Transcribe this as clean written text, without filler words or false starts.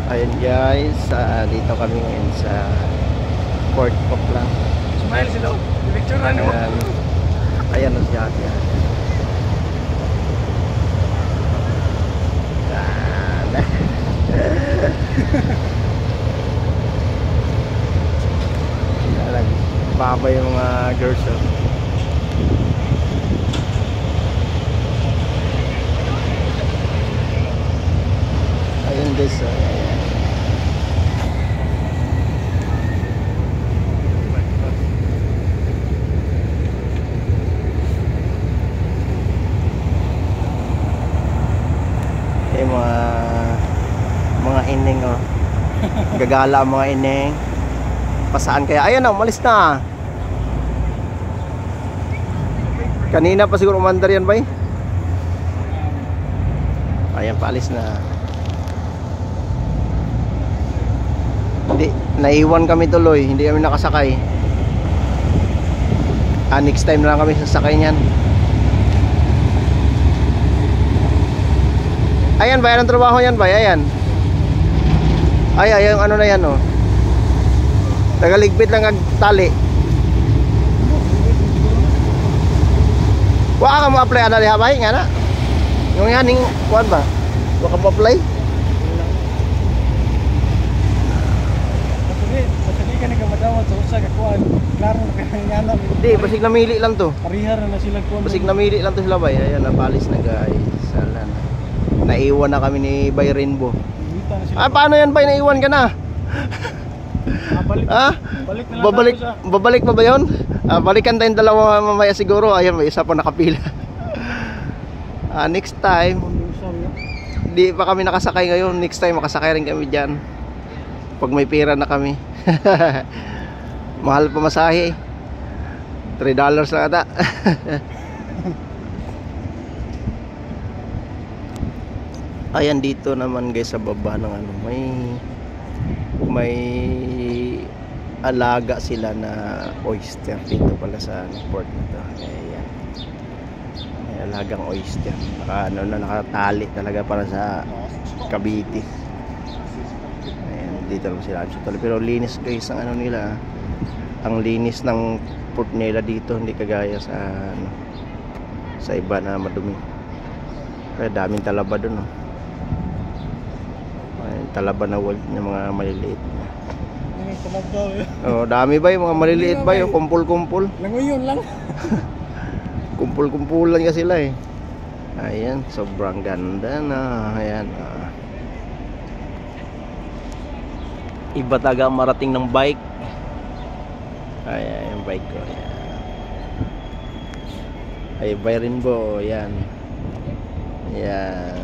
Ayun guys, dito kami ngayon sa Port Coquitlam. Smile sila. Picturean mo. Ayan, ayan o siya. Ayan. Baba yung mga girls. Oh. Ayun guys. Oh. Ayan. Yung mga ineng oh. Gagala ang mga ineng. Pasaan kaya? Ayan na, umalis na. Kanina pa siguro umandar yan ba? Ayan, paalis na. Hindi, naiwan kami tuloy. Hindi kami nakasakay. Next time na lang kami sasakay niyan. Ayan ba? Yan ang trabaho yan ba? Ayan. Ay, yung ano na yan oh. Tagaligpit lang ang tali. Wala ka mo apply ana diha bay nga na. Yung yan ning kuan ba? Wala ka mo apply? Masali ka nagkamadawat sa usa ka kuan. Klaro na kanya na. Hindi, basig namili lang to. Parihar na sila kuan. Basig namili lang to sila bay. Ayan, napalis na guys. Salan. Naiwan na kami ni Bay Rainbow. Paano yan bay? Naiwan ka na? Balik. Balik na lang babalik pa ba yun? Balikan tayong dalawa mamaya siguro. Ayan, may isa pa nakapila. Next time di pa kami nakasakay ngayon. Next time makasakay rin kami dyan pag may pera na kami. Mahal pa masahe, $3 lang ata. Ayan, dito naman guys sa baba ng ano, may alaga sila na oyster dito pala sa port na to. Ayan, may alagang oyster, nakatali talaga para sa Cavite. Ayan, dito lang sila pero linis guys ang ano nila, ang linis ng port nila dito, hindi kagaya sa ano, sa iba na madumi. Kaya daming talaba dun oh. Talaba na world ng mga maliliit. Oh, dami ba yung mga maliliit ba yung kumpul-kumpul? Langoyon lang. Kumpul-kumpulan ka sila eh. Ayan, sobrang ganda na. Ayan. Iba talaga marating ng bike. Ayan, yung bike ko. Ayan. Ay, Bay Rainbow. Ayan. Ayan.